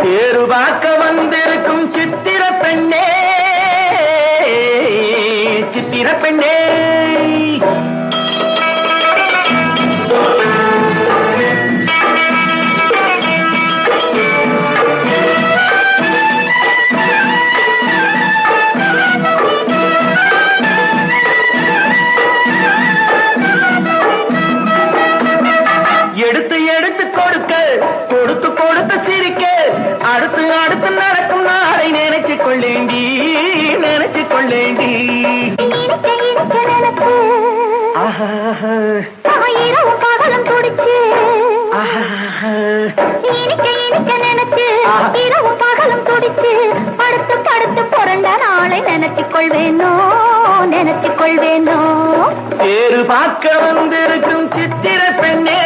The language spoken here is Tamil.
தேரு பார்க்க வந்திருக்கும் சித்திர பெண்ணே, சித்திர பெண்ணே. எடுத்து எடுத்து கொடுக்க, கொடுத்து கொடுத்து சிரிக்க, அடுத்து அடுத்து நடக்கும் நாளை நினைச்சு கொள்ளேண்டி, நினைச்சு கொள்ளேண்டி. இரவும் பகலும் துடிச்சு, இனிக்க இனிக்க நினைச்சு, இரவும் பகலும் துடிச்சு, படுத்து படுத்து புரண்ட நாளை நினைச்சுக் கொள்வேனோ, நினைச்சுக் கொள்வேனோ. பேரு பார்க்க வந்திருக்கும் சித்திர பெண்ணே,